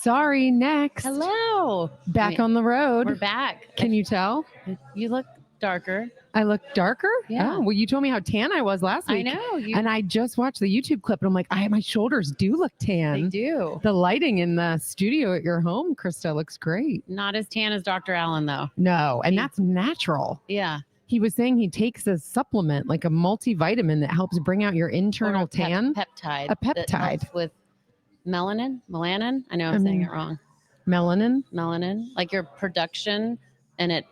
Sorry, next. Hello. Back on the road. We're back. Can you tell? You look darker. I look darker? Yeah. Oh, well, you told me how tan I was last week. I know. And I just watched the YouTube clip and I'm like, my shoulders do look tan. They do. The lighting in the studio at your home, Krista, looks great. Not as tan as Dr. Allen, though. No, and that's natural. Yeah. He was saying he takes a supplement, like a multivitamin that helps bring out your internal tan. Peptide. A peptide. That helps with melanin. I know I'm saying it wrong. Melanin, like your production, and it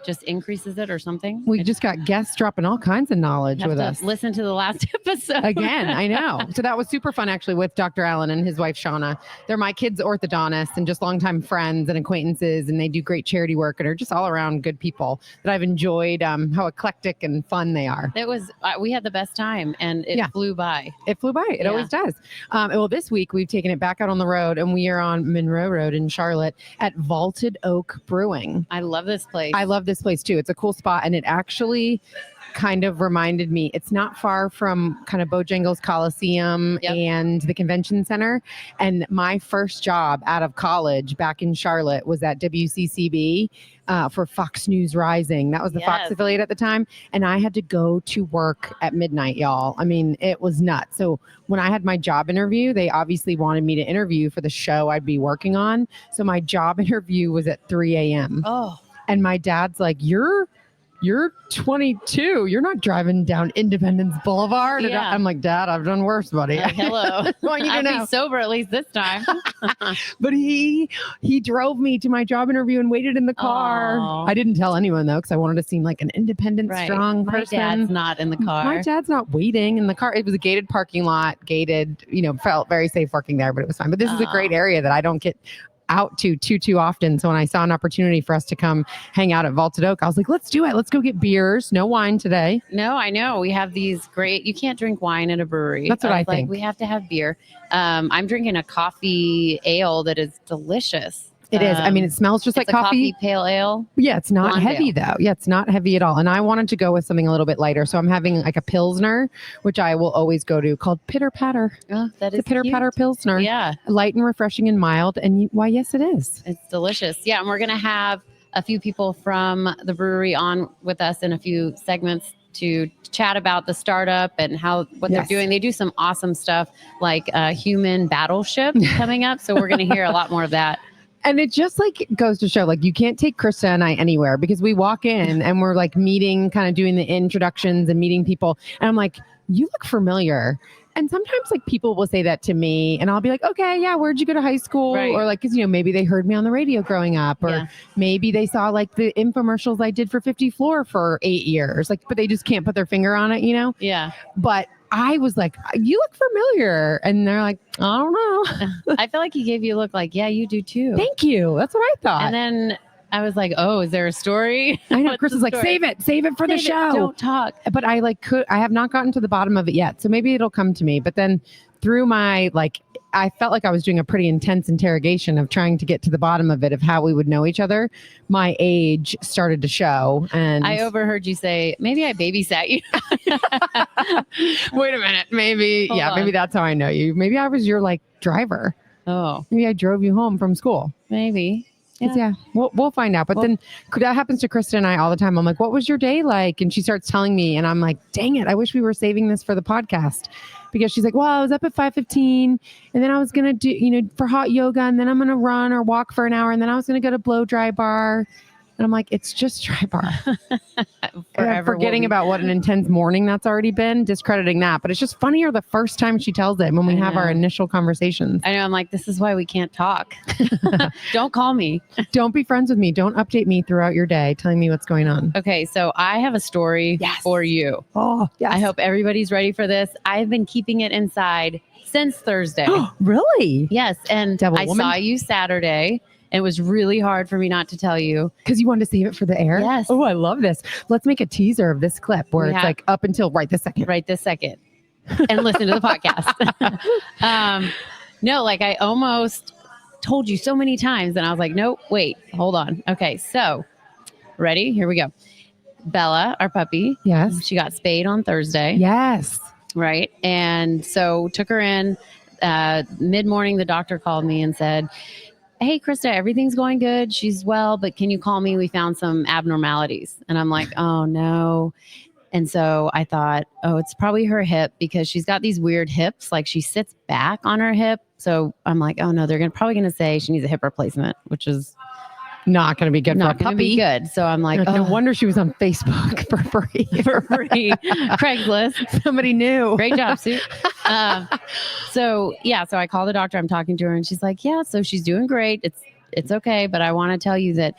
just increases it or something. We just got guests dropping all kinds of knowledge with us. Listen to the last episode. Again, I know. So that was super fun, actually, with Dr. Allen and his wife, Shauna. They're my kids' orthodontists and just longtime friends and acquaintances, and they do great charity work and are just all around good people that I've enjoyed how eclectic and fun they are. It was, we had the best time, and it flew by. It flew by. It always does. Well, this week we've taken it back out on the road, and we are on Monroe Road in Charlotte at Vaulted Oak Brewing. I love this place. I love this place too. It's a cool spot, and it actually kind of reminded me, it's not far from kind of Bojangles Coliseum and the convention center. And my first job out of college back in Charlotte was at WCCB for Fox News Rising. That was the Fox affiliate at the time. And I had to go to work at midnight, y'all. I mean, it was nuts. So when I had my job interview, they obviously wanted me to interview for the show I'd be working on. So my job interview was at 3 a.m. Oh. And my dad's like, you're 22. You're not driving down Independence Boulevard. Yeah. And I'm like, Dad, I've done worse, buddy. Hello. I'll be sober at least this time. But he drove me to my job interview and waited in the car. Aww. I didn't tell anyone, though, because I wanted to seem like an independent, strong person. My dad's not in the car. My dad's not waiting in the car. It was a gated parking lot, felt very safe working there, but it was fine. But this is a great area that I don't get out to too often. So when I saw an opportunity for us to come hang out at Vaulted Oak, I was like, let's do it. Let's go get beers. No wine today. No, I know. We have these great, you can't drink wine at a brewery. That's what I think. We have to have beer. I'm drinking a coffee ale that is delicious. It is. I mean, it smells just like coffee. Pale ale. Yeah, it's not heavy though. Yeah, it's not heavy at all. And I wanted to go with something a little bit lighter. So I'm having like a Pilsner, which I will always go to, called Pitter Patter. Oh, that is the Pitter Patter Pilsner. Yeah. Light and refreshing and mild. And why, yes, it is. It's delicious. Yeah. And we're going to have a few people from the brewery on with us in a few segments to chat about the startup and what they're doing. They do some awesome stuff like a human battleship coming up. So we're going to hear a lot more of that. And it just goes to show, you can't take Krista and I anywhere because we walk in and we're meeting, kind of doing the introductions and meeting people. And I'm like, you look familiar. And sometimes people will say that to me and I'll be like, okay, yeah, where'd you go to high school? Right. Or cause maybe they heard me on the radio growing up, or maybe they saw the infomercials I did for 50 Floor for 8 years, but they just can't put their finger on it, Yeah. But I was like, you look familiar. And they're like, I don't know. I feel like he gave you a look like, yeah, you do too. Thank you. That's what I thought. And then I was like, oh, is there a story? I know. Chris is like, save it for the show. Don't talk. But I I have not gotten to the bottom of it yet. So maybe it'll come to me. But then through my, I felt like I was doing a pretty intense interrogation of trying to get to the bottom of it, of how we would know each other. My age started to show. And I overheard you say, maybe I babysat you. Wait a minute. Maybe. Maybe that's how I know you. Maybe I was your driver. Oh. Maybe I drove you home from school. Maybe. Yeah, we'll find out. But then that happens to Krista and I all the time. I'm like, what was your day like? And she starts telling me, and I'm like, dang it, I wish we were saving this for the podcast. Because she's like, well, I was up at 5:15 and then I was going to do, for hot yoga, and then I'm going to run or walk for an hour, and then I was going to go to blow dry bar. And I'm like, it's just dry bar. Forgetting about what an intense morning that's already been, discrediting that. But it's just funnier the first time she tells it when we have our initial conversations. I know. I'm like, this is why we can't talk. Don't call me. Don't be friends with me. Don't update me throughout your day telling me what's going on. Okay. So I have a story for you. Oh, yes. I hope everybody's ready for this. I've been keeping it inside since Thursday. Really? Yes. And I saw you Saturday. It was really hard for me not to tell you. Because you wanted to save it for the air? Yes. Oh, I love this. Let's make a teaser of this clip where it's up until right this second. Right this second. And listen to the podcast. No, I almost told you so many times. And I was like, nope, wait, hold on. Okay, so ready? Here we go. Bella, our puppy. Yes. She got spayed on Thursday. Yes. Right. And so took her in. Mid-morning, the doctor called me and said, hey, Krista, everything's going good. She's well, but can you call me? We found some abnormalities. And I'm like, oh no. And so I thought, oh, it's probably her hip because she's got these weird hips. Like she sits back on her hip. So I'm like, oh no, they're probably going to say she needs a hip replacement, which is not going to be good not for a going to be puppy. good. So I'm like, No wonder she was on Facebook for free. for free. Craigslist. Somebody knew. Great job, Sue. So I call the doctor. I'm talking to her and she's like, yeah, so she's doing great. It's okay. But I want to tell you that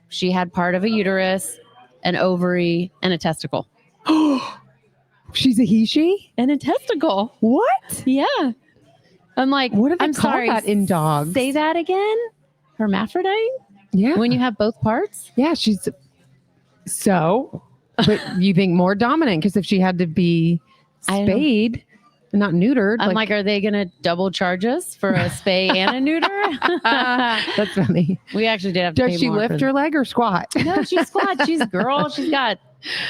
she had part of a uterus, an ovary, and a testicle. She's a he, she? And a testicle. What? Yeah. I'm like, what do they I'm call sorry, that in dogs? Say that again? Hermaphrodite? Yeah. When you have both parts? Yeah, she's so, but you think more dominant because if she had to be spayed and not neutered. I'm like, are they going to double charge us for a spay and a neuter? That's funny. We actually did have to Does pay she more lift her leg or squat? No, she squat. She's a girl. She's got,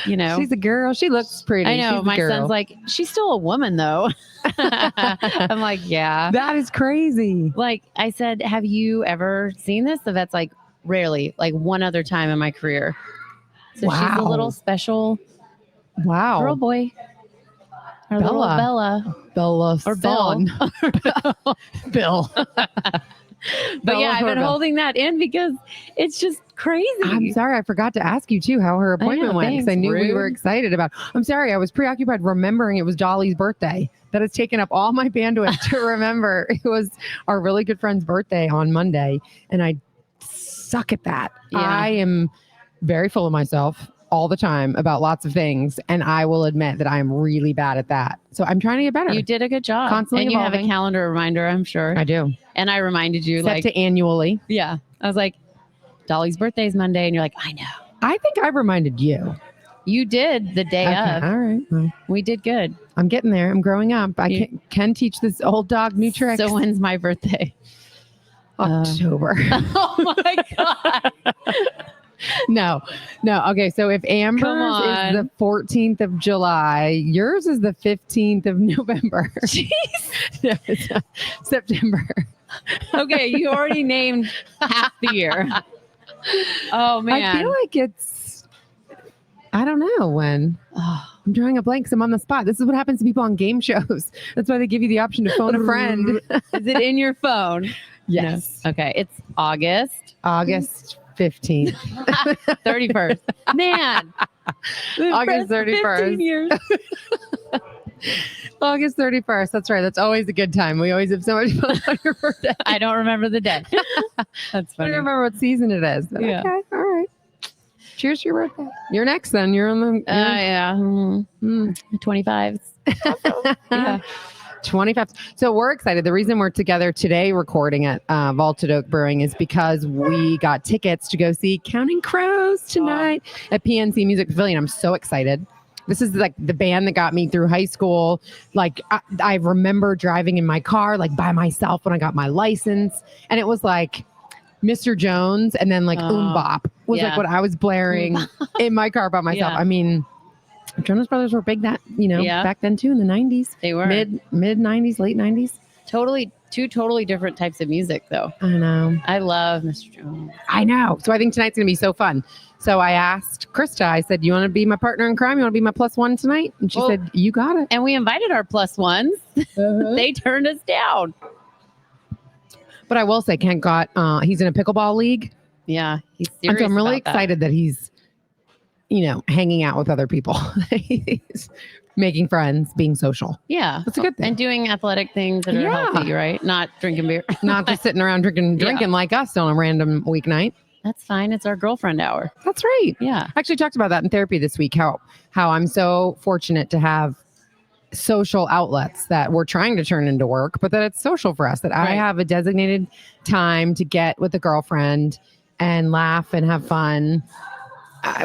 She's a girl. She looks pretty. I know. She's My son's like, she's still a woman though. I'm like, yeah. That is crazy. Like I said, have you ever seen this? The vet's like, rarely, like one other time in my career. So she's a little special girl boy. Our little Bella. Or Bill. Bill. But yeah, I've been holding that in because it's just crazy. I'm sorry. I forgot to ask you too how her appointment went because I knew we were excited about. I'm sorry. I was preoccupied remembering it was Dolly's birthday. That has taken up all my bandwidth to remember. It was our really good friend's birthday on Monday. And I suck at that. Yeah. I am very full of myself all the time about lots of things. And I will admit that I am really bad at that. So I'm trying to get better. You did a good job. Constantly and you evolving. have a calendar reminder, I'm sure. I do. And I reminded you Set to annually. Yeah. I was like, Dolly's birthday is Monday. And you're like, I know. I think I reminded you. You did the day of. All right. Well, we did good. I'm getting there. I'm growing up. I can teach this old dog new tricks. So when's my birthday? October. Oh my God. No. Okay. So if Amber's is the 14th of July, yours is the 15th of November. Jeez. No, it's not. September. Okay. You already named half the year. Oh man. I feel like I don't know when. I'm drawing a blank because I'm on the spot. This is what happens to people on game shows. That's why they give you the option to phone a friend. Is it in your phone? Yes. No. Okay. It's August 15th. 31st. Man. August 31st. 15 years. August 31st. That's right. That's always a good time. We always have so much fun on your birthday. I don't remember the day. That's funny. I don't remember what season it is. But yeah. Okay. All right. Cheers to your birthday. You're next then. You're on the... yeah. 25. Yeah. 25. So we're excited. The reason we're together today recording at Vaulted Oak Brewing is because we got tickets to go see Counting Crows tonight at PNC Music Pavilion. I'm so excited. This is like the band that got me through high school. Like I remember driving in my car, like by myself when I got my license. And it was like Mr. Jones and then like Bop was like what I was blaring in my car by myself. Yeah. I mean, Jonas Brothers were big back then too in the 90s. They were. Mid 90s, late 90s. Two totally different types of music though. I know. I love Mr. Jones. I know. So I think tonight's going to be so fun. So I asked Krista, I said, you want to be my partner in crime? You want to be my +1 tonight? And she said, you got it. And we invited our +1s. They turned us down. But I will say, Kent got, he's in a pickleball league. Yeah. He's serious. And so I'm really excited that he's, hanging out with other people. He's making friends, being social. Yeah. That's a good thing. And doing athletic things that are healthy, right? Not drinking beer. Not just sitting around drinking like us on a random weeknight. That's fine. It's our girlfriend hour. That's right. Yeah. I actually talked about that in therapy this week, how I'm so fortunate to have social outlets that we're trying to turn into work, but that it's social for us, that I have a designated time to get with a girlfriend and laugh and have fun.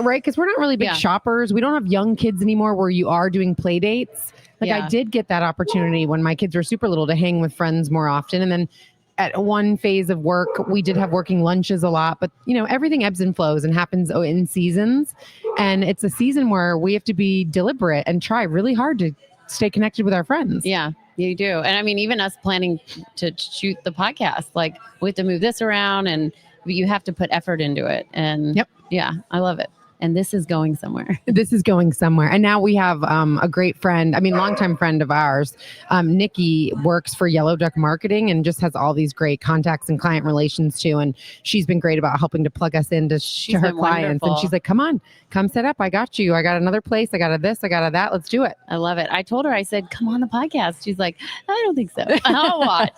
Right? Because we're not really big shoppers. We don't have young kids anymore where you are doing play dates. Like I did get that opportunity when my kids were super little to hang with friends more often. And then at one phase of work, we did have working lunches a lot, but everything ebbs and flows and happens in seasons. And it's a season where we have to be deliberate and try really hard to stay connected with our friends. Yeah. You do. And I mean, even us planning to shoot the podcast, like we have to move this around and you have to put effort into it. And yeah, I love it. And this is going somewhere. This is going somewhere. And now we have a great friend, longtime friend of ours. Nikki works for Yellow Duck Marketing and just has all these great contacts and client relations too. And she's been great about helping to plug us into to her clients. Wonderful. And she's like, come on, come set up. I got you. I got another place. I got a this. I got a that. Let's do it. I love it. I told her, I said, come on the podcast. She's like, I don't think so. I'll watch.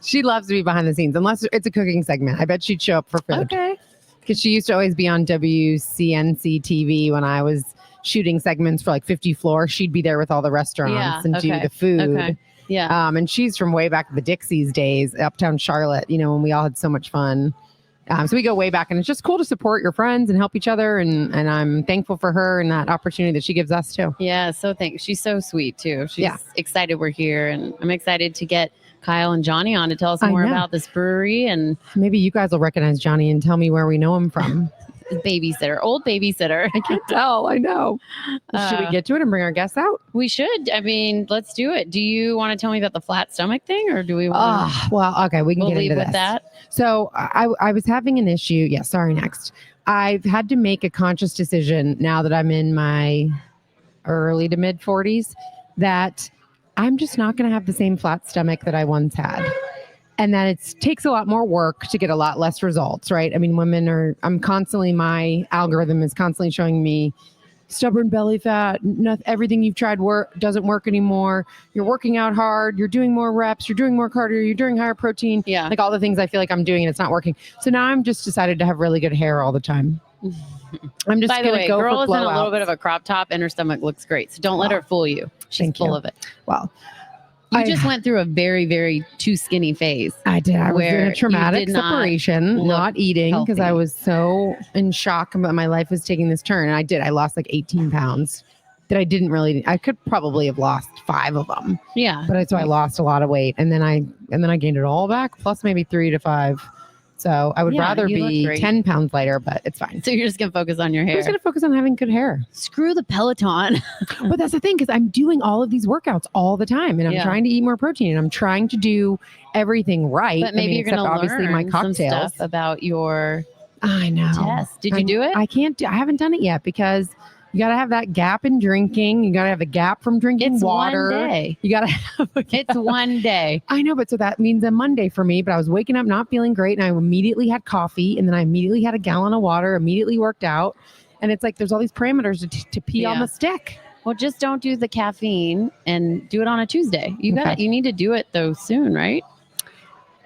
She loves to be behind the scenes, unless it's a cooking segment. I bet she'd show up for food. Okay. Because she used to always be on WCNC TV when I was shooting segments for like 50 Floor. She'd be there with all the restaurants and do the food. Okay. Yeah. And she's from way back the Dixie's days, Uptown Charlotte, when we all had so much fun. So we go way back, and it's just cool to support your friends and help each other. And I'm thankful for her and that opportunity that she gives us too. Yeah. So thanks. She's so sweet too. She's excited we're here, and I'm excited to get Kyle and Johnny on to tell us more about this brewery. And maybe you guys will recognize Johnny and tell me where we know him from. Old babysitter. I can't tell. I know. Should we get to it and bring our guests out? We should. I mean, let's do it. Do you want to tell me about the flat stomach thing, or do we want okay, we can get into with that. So I was having an issue. Yeah, sorry, next. I've had to make a conscious decision now that I'm in my early to mid 40s that I'm just not going to have the same flat stomach that I once had. And that it takes a lot more work to get a lot less results, right? I mean, my algorithm is constantly showing me stubborn belly fat, everything you've tried doesn't work anymore. You're working out hard, you're doing more reps, you're doing more cardio, you're doing higher protein. Yeah. Like all the things I feel like I'm doing and it's not working. So now I'm just decided to have really good hair all the time. I'm just going to go girl for is in a blowouts. little bit of a crop top and her stomach looks great. So don't let her fool you. She's full of it. Well, you just went through a very, very too skinny phase. I did. I was in a traumatic separation, not eating because I was so in shock about my life was taking this turn. And I lost like 18 pounds that I could probably have lost 5 of them. Yeah. But I lost a lot of weight and then I gained it all back plus maybe 3 to 5. So I would rather be 10 pounds lighter, but it's fine. So you're just going to focus on your hair. I'm just going to focus on having good hair. Screw the Peloton. But that's the thing, because I'm doing all of these workouts all the time and I'm trying to eat more protein and I'm trying to do everything right. But maybe you're going to learn my cocktails. some stuff about your test. Did you do it? I haven't done it yet because you got to have that gap in drinking. You got to have a gap from drinking water. One day. You got to have a gap. It's one day. I know, but so that means a Monday for me. But I was waking up not feeling great and I immediately had coffee and then I immediately had a gallon of water, immediately worked out. And it's like there's all these parameters to pee on the stick. Well, just don't do the caffeine and do it on a Tuesday. You need to do it though soon, right?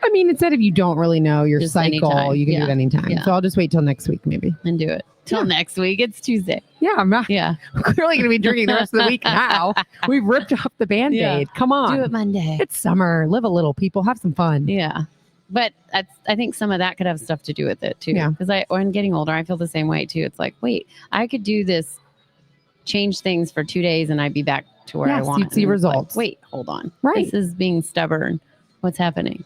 I mean, it said if you don't really know your just cycle, anytime. You can do it anytime. Yeah. So I'll just wait till next week maybe. And do it. Till next week. It's Tuesday. Yeah, I'm not. Yeah. We're clearly going to be drinking the rest of the week now. We've ripped off the Band-Aid. Yeah. Come on. Do it Monday. It's summer. Live a little, people. Have some fun. Yeah. But I think some of that could have stuff to do with it too. Yeah. Because when getting older, I feel the same way too. It's like, wait, I could do this, change things for 2 days and I'd be back to where I want. You'd see results. Like, wait, hold on. Right. This is being stubborn. What's happening?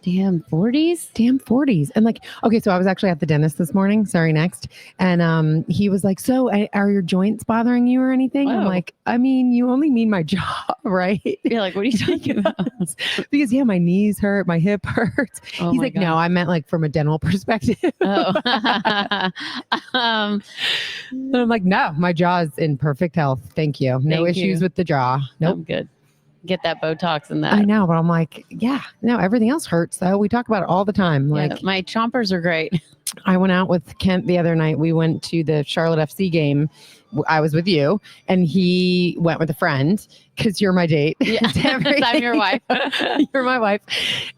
Damn 40s. Damn 40s. And like, okay, so I was actually at the dentist this morning. Sorry, next. And he was like, so are your joints bothering you or anything? Whoa. I'm like, I mean, you only mean my jaw, right? You're like, what are you talking about? Because my knees hurt, my hip hurts. Oh He's like, God. No, I meant like from a dental perspective. Oh. And I'm like, no, my jaw is in perfect health. Thank you. No issues with the jaw. Nope. I'm good. Get that Botox and that. I know, but I'm like, everything else hurts though. We talk about it all the time. Like my chompers are great. I went out with Kent the other night. We went to the Charlotte FC game. I was with you and he went with a friend because you're my date. Yeah. I'm your wife. You're my wife.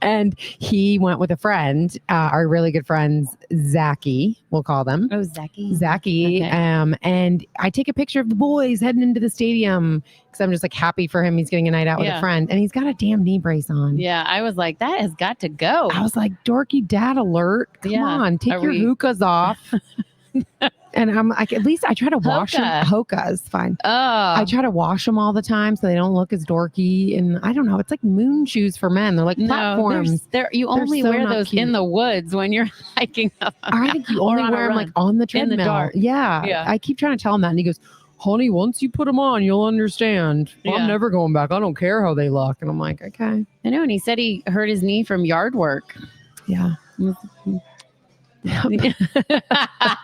And he went with a friend, our really good friends, Zachy, we'll call them. Oh, Zachy. Zachy. Okay. And I take a picture of the boys heading into the stadium because I'm just like happy for him. He's getting a night out with a friend and he's got a damn knee brace on. Yeah. I was like, that has got to go. I was like, dorky dad alert. Come on, take your hookahs off. And I'm like, at least I try to wash them. Hoka is fine. Oh. I try to wash them all the time so they don't look as dorky. And I don't know. It's like moon shoes for men. They're like platforms. You only wear those in the woods when you're hiking up. I think you only wear them like on the treadmill. In the dark. Yeah. I keep trying to tell him that. And he goes, honey, once you put them on, you'll understand. Well, Yeah. I'm never going back. I don't care how they look. And I'm like, okay. I know. And he said he hurt his knee from yard work. Yeah.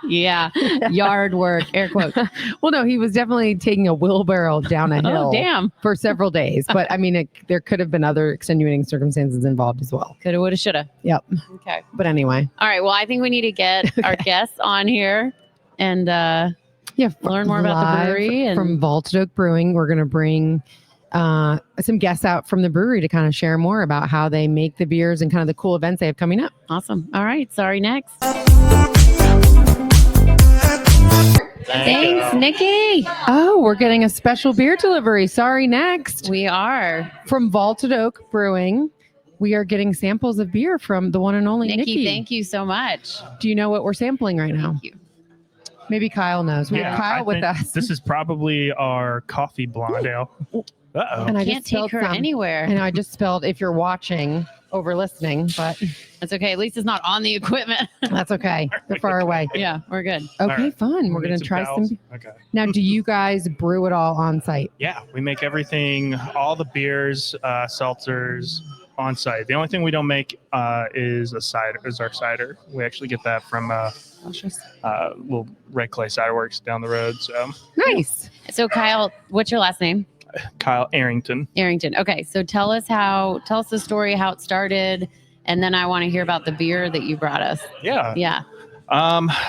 Yeah. Yard work, air quotes. Well, no, he was definitely taking a wheelbarrow down a hill Oh, damn. for several days. But I mean, there could have been other extenuating circumstances involved as well. Coulda, woulda, shoulda. Yep. Okay. But anyway. All right. Well, I think we need to get our guests on here and learn more about the brewery. And from Vaulted Oak Brewing, we're going to bring some guests out from the brewery to kind of share more about how they make the beers and kind of the cool events they have coming up. Awesome. All right. Sorry, next. Thanks, Nikki. Oh, we're getting a special beer delivery. Sorry, next. We are. From Vaulted Oak Brewing, we are getting samples of beer from the one and only Nikki. Thank you so much. Do you know what we're sampling right now? Thank you. Maybe Kyle knows. We have Kyle with us. This is probably our coffee blonde ale. Uh-oh. And I Can't just take spilled her some. anywhere. And I just spelled, if you're watching over listening, but That's okay. At least it's not on the equipment. that's okay. They're far away. Yeah, we're good. Okay, right. fun. We're We going need to try towels. some. Okay. Now, do you guys brew it all on site? Yeah, we make everything, all the beers, seltzers on site. The only thing we don't make is our cider. We actually get that from little Red Clay Cider Works down the road. So Nice. So, Kyle, what's your last name? Kyle Arrington. Arrington. Okay, so tell us the story, how it started, and then I want to hear about the beer that you brought us. Yeah. Yeah.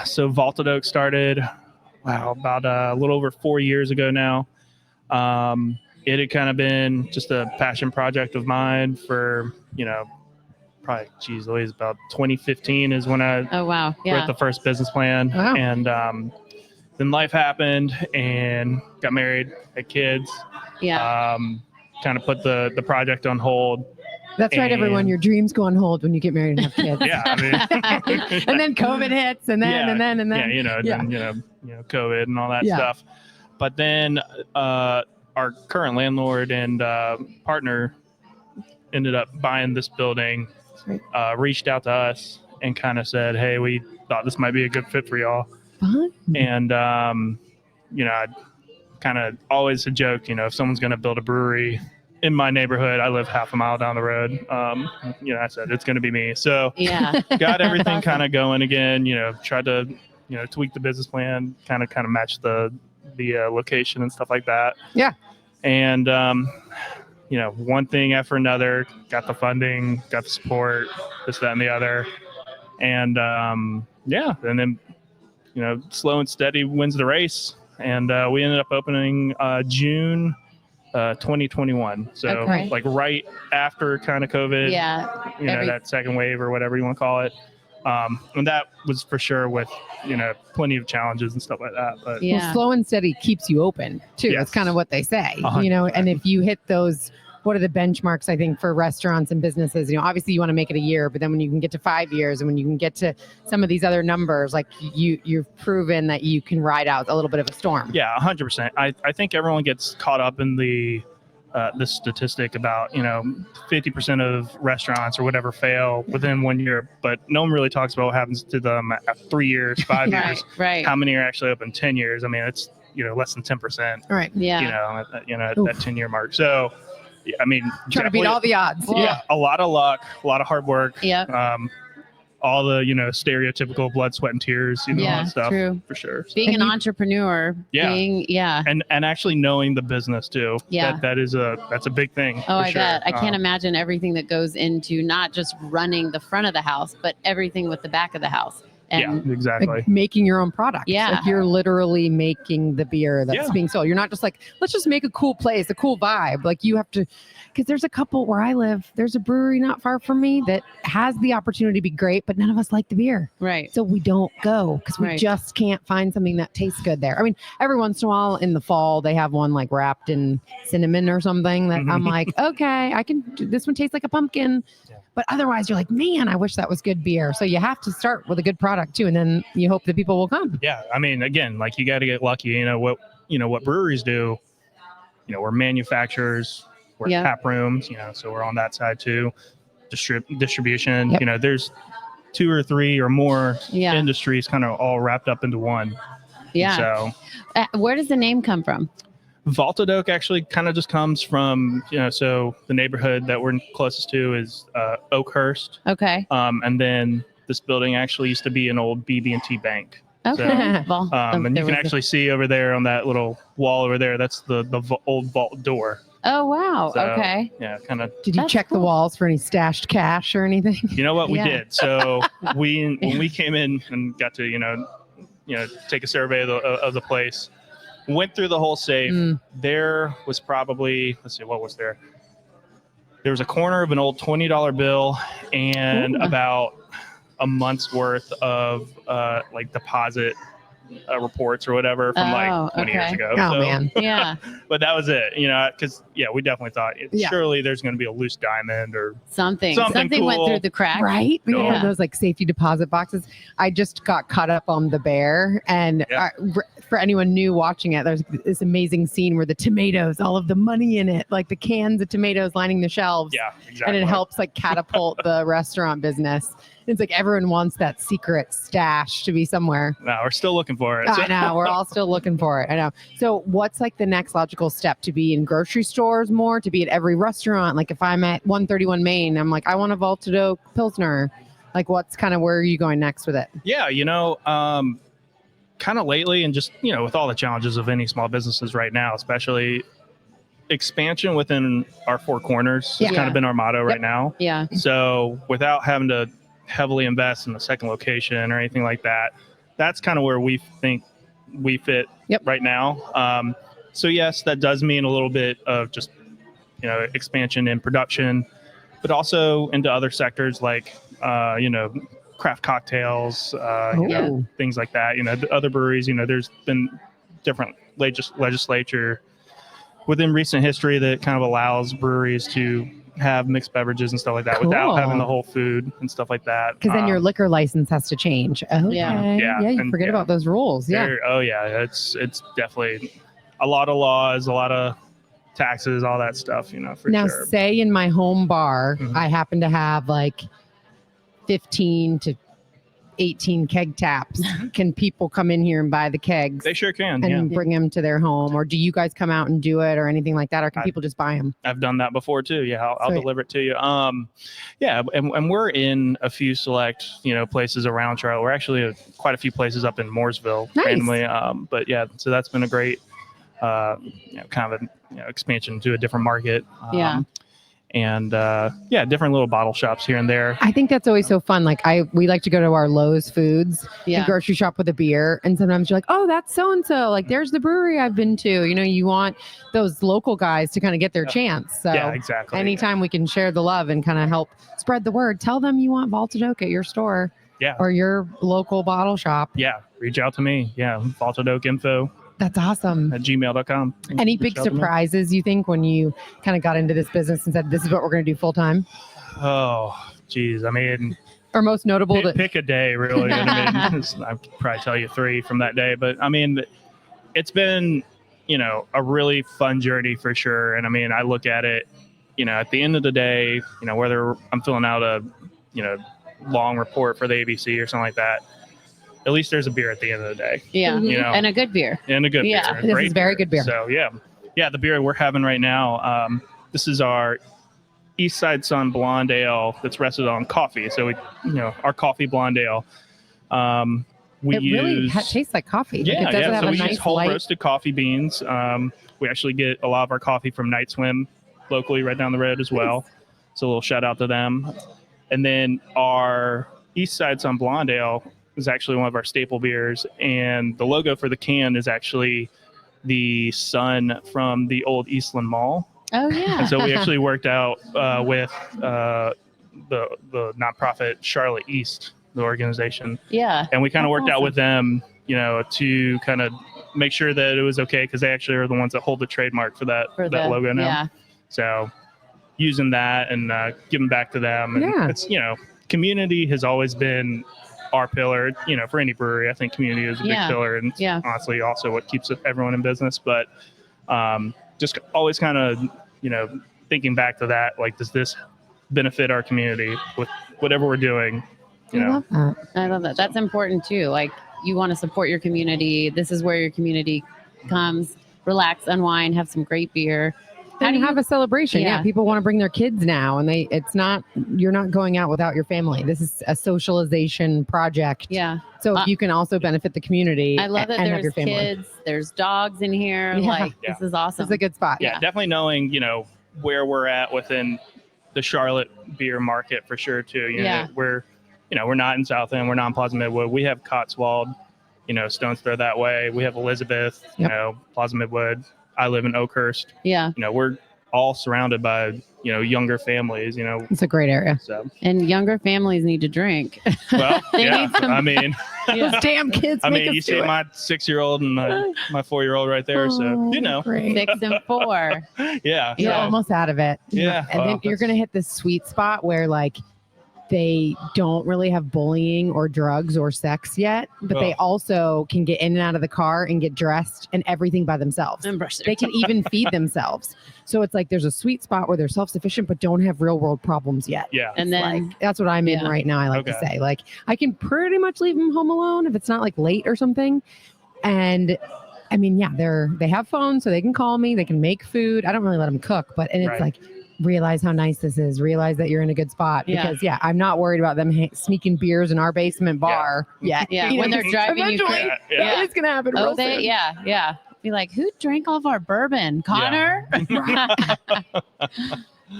So Vaulted Oak started, about a little over 4 years ago now. It had kind of been just a passion project of mine for, probably, geez Louise, about 2015 is when I Oh, wow. Yeah. wrote the first business plan. Wow. And then life happened and got married, had kids. Yeah. Kind of put the project on hold. That's right, everyone. And- Your dreams go on hold when you get married and have kids. Yeah, I mean, And then COVID hits, and then, Yeah, and then, and then. yeah, then, COVID and all that Yeah. stuff. But then our current landlord and partner ended up buying this building, reached out to us and kind of said, hey, we thought this might be a good fit for y'all. Fun. And, I kind of always a joke, if someone's going to build a brewery in my neighborhood, I live half a mile down the road. I said, it's going to be me. So Yeah. got everything Awesome. kind of going again, tried to, tweak the business plan, kind of match the location and stuff like that. Yeah. And, one thing after another, got the funding, got the support, this, that, and the other. And, and then, slow and steady wins the race. And we ended up opening June 2021. So Okay. like right after kind of COVID, Yeah. that second wave or whatever you want to call it. And that was for sure with, plenty of challenges and stuff like that. But Yeah. Well, slow and steady keeps you open too. Yes. That's kind of what they say, 100%. and if you hit those, what are the benchmarks, I think, for restaurants and businesses? Obviously you want to make it a year, but then when you can get to 5 years and when you can get to some of these other numbers, like you've proven that you can ride out a little bit of a storm. yeah, 100%. I think everyone gets caught up in the statistic about 50% of restaurants or whatever fail within 1 year, but no one really talks about what happens to them at 3 years, 5 Right. years. Right. How many are actually open 10 years? I mean, it's less than 10%. All right. Yeah. At Oof. that 10-year mark. So, I mean, Trying to beat definitely- all the odds. Well, yeah, a lot of luck, a lot of hard work. Yeah. All the stereotypical blood, sweat, and tears, all Yeah. that stuff True. for sure. So- Being And an you- entrepreneur. Yeah. Yeah. and actually knowing the business too. Yeah. That's a big thing. Oh, for I sure. bet. I can't imagine everything that goes into not just running the front of the house, but everything with the back of the house. And Yeah, exactly. Like making your own product. Yeah. Like you're literally making the beer that's Yeah. being sold. You're not just like, let's just make a cool place, a cool vibe. Like you have to, because there's a couple where I live, there's a brewery not far from me that has the opportunity to be great, but none of us like the beer. right. So we don't go because we Right. just can't find something that tastes good there. I mean, every once in a while in the fall, they have one like wrapped in cinnamon or something that I'm like, okay, this one tastes like a pumpkin. Yeah. But otherwise, you're like, man, I wish that was good beer. So you have to start with a good product too, and then you hope that people will come. Yeah, I mean, again, like you got to get lucky. What breweries do. We're manufacturers, we're Yeah. tap rooms. So we're on that side too. Distribution. Yep. There's 2 or 3 or more Yeah. industries kind of all wrapped up into one. Yeah. So Where does the name come from? Vaulted Oak actually kind of just comes from, so the neighborhood that we're closest to is Oakhurst. Okay. And then this building actually used to be an old BB&T bank. Okay. So, and you can actually see over there on that little wall over there, that's the old vault door. Oh, wow. So, okay. Yeah, kind of. Did you That's check the cool. walls for any stashed cash or anything? You know what? We Yeah. did. So when we came in and got to, take a survey of the place, went through the whole safe. There was probably, let's see, what was there? There was a corner of an old $20 bill and about a month's worth of deposit reports or whatever from 20 years ago. Oh, So, man. Yeah. But that was it, because we definitely thought surely there's going to be a loose diamond or Something cool. went through the crack. Right? We Yeah. have those like safety deposit boxes. I just got caught up on the bear. And for anyone new watching it, there's this amazing scene where the tomatoes, all of the money in it, like the cans of tomatoes lining the shelves. Yeah, exactly. And it helps like catapult the restaurant business. It's like everyone wants that secret stash to be somewhere. No, we're still looking for it. I know. We're all still looking for it. I know. So what's like the next logical step? To be in grocery stores more? To be at every restaurant? Like if I'm at 131 Main, I'm like, I want a Vaulted Oak Pilsner. Like what's kind of, where are you going next with it? Yeah, kind of lately and just, with all the challenges of any small businesses right now, especially expansion within our four corners has kind of been our motto right now. Yeah. So without having to heavily invest in a second location or anything like that, that's kind of where we think we fit right now. So yes, that does mean a little bit of just, expansion in production, but also into other sectors like, craft cocktails, things like that. The other breweries, there's been different legislature within recent history that kind of allows breweries to have mixed beverages and stuff like that without having the whole food and stuff like that. Because then your liquor license has to change. Okay. Yeah, you forget about those rules. Yeah. It's definitely a lot of laws, a lot of taxes, all that stuff, for now, sure. say in my home bar, I happen to have like 15 to 18 keg taps. Can people come in here and buy the kegs? They sure can. And bring them to their home? Or do you guys come out and do it or anything like that? Or can people just buy them? I've done that before too. Yeah, I'll deliver it to you. And we're in a few select, places around Charlotte. We're actually quite a few places up in Mooresville randomly. But yeah, so that's been a great, kind of expansion to a different market. And different little bottle shops here and there. I think that's always so fun. Like we like to go to our Lowe's Foods and grocery shop with a beer, and sometimes you're like, oh, that's so and so. Like there's the brewery I've been to. You want those local guys to kind of get their chance. So exactly. Anytime we can share the love and kind of help spread the word, tell them you want Vaulted Oak at your store. Or your local bottle shop. Yeah, reach out to me. Yeah, Vaulted Oak info. That's awesome. At gmail.com. Any big surprises you think when you kind of got into this business and said, this is what we're going to do full time? Oh, geez. I mean, or most notable pick a day, really. I could probably tell you 3 from that day. But I mean, it's been, a really fun journey for sure. And I mean, I look at it, at the end of the day, whether I'm filling out a, long report for the ABC or something like that, at least there's a beer at the end of the day. Yeah. And a good beer. And a good beer. This is very good beer. So yeah, the beer we're having right now, this is our Eastside Sun Blonde Ale that's rested on coffee. So our coffee blonde ale. Really tastes like coffee. Yeah, have so a we nice use whole light... roasted coffee beans. We actually get a lot of our coffee from Night Swim locally right down the road as well. So a little shout out to them. And then our Eastside Sun Blonde Ale is actually one of our staple beers, and the logo for the can is actually the sun from the old Eastland Mall. Oh yeah. And so we actually worked out with the nonprofit Charlotte East, the organization. Yeah. And we kind of worked out with them, to kind of make sure that it was okay, because they actually are the ones that hold the trademark for that logo now. Yeah. So using that and giving back to them, and it's community has always been our pillar, for any brewery. I think community is a big pillar, and it's honestly also what keeps everyone in business. But just always kind of, thinking back to that, like, does this benefit our community with whatever we're doing? I love that. I love that. That's important too. Like, you want to support your community. This is where your community comes, relax, unwind, have some great beer. How do you have a celebration? Yeah. Yeah, people want to bring their kids now, and you're not going out without your family. This is a socialization project. Yeah. So if you can also benefit the community. I love that and have your there's family. kids, there's dogs in here. Yeah. Like, this is awesome. This is a good spot. Yeah, definitely knowing, where we're at within the Charlotte beer market for sure too. We're not in South End, we're not in Plaza Midwood. We have Cotswold, Stone's Throw that way. We have Elizabeth, Plaza Midwood. I live in Oakhurst. Yeah. We're all surrounded by, younger families, It's a great area. So. And younger families need to drink. Well, They yeah. need some- I mean, Those damn kids. you see my 6-year-old and my 4-year-old right there. So, Great. 6 and 4. Yeah. You're so- almost out of it. Yeah. And then you're going to hit this sweet spot where they don't really have bullying or drugs or sex yet, but they also can get in and out of the car and get dressed and everything by themselves. And brush their They can even feed themselves. So it's there's a sweet spot where they're self-sufficient, but don't have real world problems yet. Yeah. And then That's what I'm in right now. I like to say, I can pretty much leave them home alone if it's not late or something. And I mean, they have phones, so they can call me. They can make food. I don't really let them cook, it's realize how nice this is. Realize that you're in a good spot because I'm not worried about them sneaking beers in our basement bar yet. Yeah, when they're driving you eventually, crazy. it's gonna happen. real soon. Yeah. Be like, who drank all of our bourbon? Connor?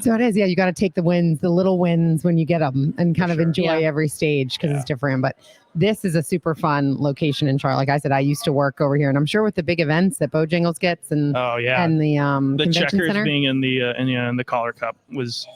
So it is. Yeah, you got to take the wins, the little wins when you get them, and kind of enjoy every stage because it's different. But this is a super fun location in Charlotte. Like I said, I used to work over here, and I'm sure with the big events that Bojangles gets and and the convention Checkers center. being in the Collar Cup was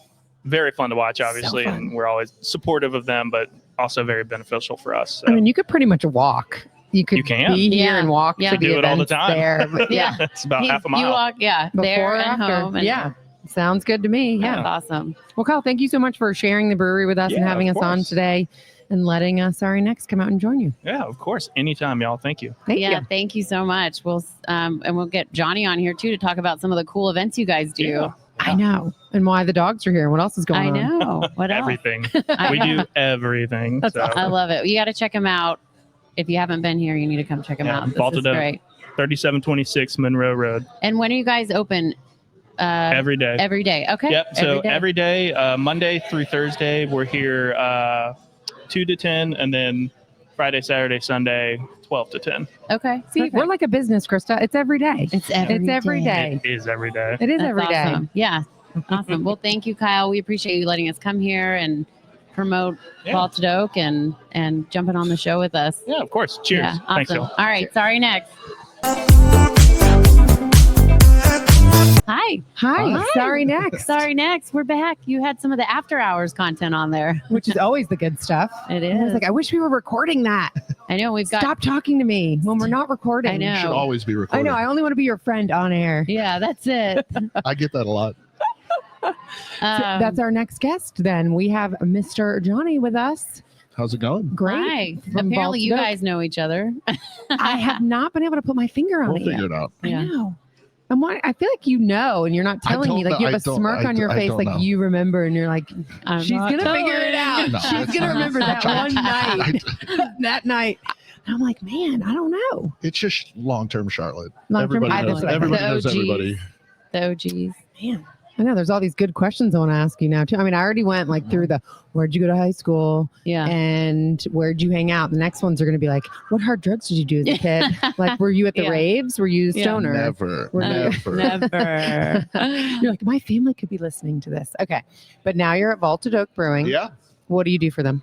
very fun to watch, obviously, and we're always supportive of them, but also very beneficial for us. So. I mean, you could pretty much walk. You could can. be here and walk to the do it all the time. there. But it's about half a mile. You walk, before there or and after. home. And Sounds good to me. Yeah. That's awesome. Well, Kyle, thank you so much for sharing the brewery with us and having us on today and letting us, next come out and join you. Yeah, of course. Anytime, y'all. Thank you. Thank you. Thank you so much. We'll get Johnny on here too to talk about some of the cool events you guys do. Yeah. I know. And why the dogs are here and what else is going on. I know. What else? Everything. We do everything. That's awesome. I love it. You got to check them out. If you haven't been here, you need to come check them out. This Vaulted is Oak, great. 3726 Monroe Road. And when are you guys open? Every day. Every day. Okay. Yep. So every day, Monday through Thursday, we're here 2 to 10, and then Friday, Saturday, Sunday, 12 to 10. Okay. See, we're like a business, Krista. It's every day. It's every day. It is every day. It is That's every day. awesome. Yeah. Awesome. Well, thank you, Kyle. We appreciate you letting us come here and promote Vaulted Oak and jumping on the show with us. Yeah, of course. Cheers. Yeah, awesome. Thanks, y'all. All right. Cheers. Sorry, next. Hi. Hi. Sorry, next. Sorry, next. We're back. You had some of the after hours content on there. Which is always the good stuff. It I was is. I wish we were recording that. I know we've got. Stop talking to me when we're not recording. I know. Should always be I recorded. know. I only want to be your friend on air. Yeah, that's it. I get that a lot. So that's our next guest. Then we have Mr. Johnny with us. How's it going? Great. Hi. From Apparently, Vaulted you Oak. guys know each other. I have not been able to put my finger on We'll it figure yet. it out. Yeah. I know. I feel like and you're not I telling me. don't Like you know. have a I don't- smirk on your I face, don't like know. you remember, and you're like, I'm she's not gonna figure it out. telling. No, She's it's gonna not. remember that one night. That night. And I'm like, man, I don't know. It's just long-term Charlotte. Long-term- Everybody I- knows, that's what I everybody thought. knows The OGs. everybody. The OGs. Man, I know there's all these good questions I want to ask you now too. I mean, I already went through the where'd you go to high school Yeah. and where'd you hang out. The next ones are going to be like, what hard drugs did you do as a kid? Like, were you at the Yeah. raves? Were you a Yeah. stoner? Never. We're Never. Never. You're like, my family could be listening to this. Okay, but now you're at Vaulted Oak Brewing. Yeah. What do you do for them?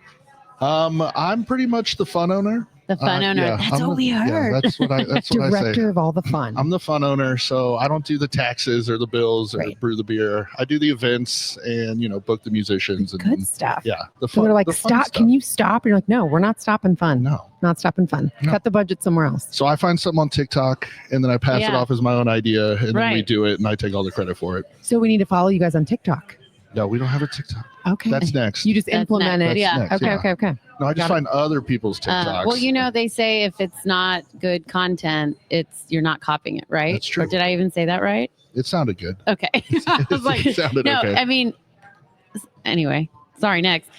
I'm pretty much the fun owner. The fun owner. yeah, That's I'm what we the- heard. Yeah, that's what I say. Director of all the fun. I'm the fun owner, so I don't do the taxes or the bills or Right. brew the beer. I do the events and book the musicians and Good stuff. yeah, the So fun. we're like, the fun stop. stuff. Can you stop? And you're like, no, we're not stopping fun. No. Not stopping fun. No. Cut the budget somewhere else. So I find something on TikTok and then I pass it Yeah. off as my own idea and then we Right. do it and I take all the credit for it. So we need to follow you guys on TikTok. No, we don't have a TikTok. Okay. That's next. You just That's implement next. it. Yeah. Next, Okay, yeah. okay. No, I just Got it. find other people's TikToks. Well, they say if it's not good content, you're not copying it, right? That's true. Or did I even say that right? It sounded good. Okay. I was like, It sounded no, okay. I mean, anyway, sorry, next.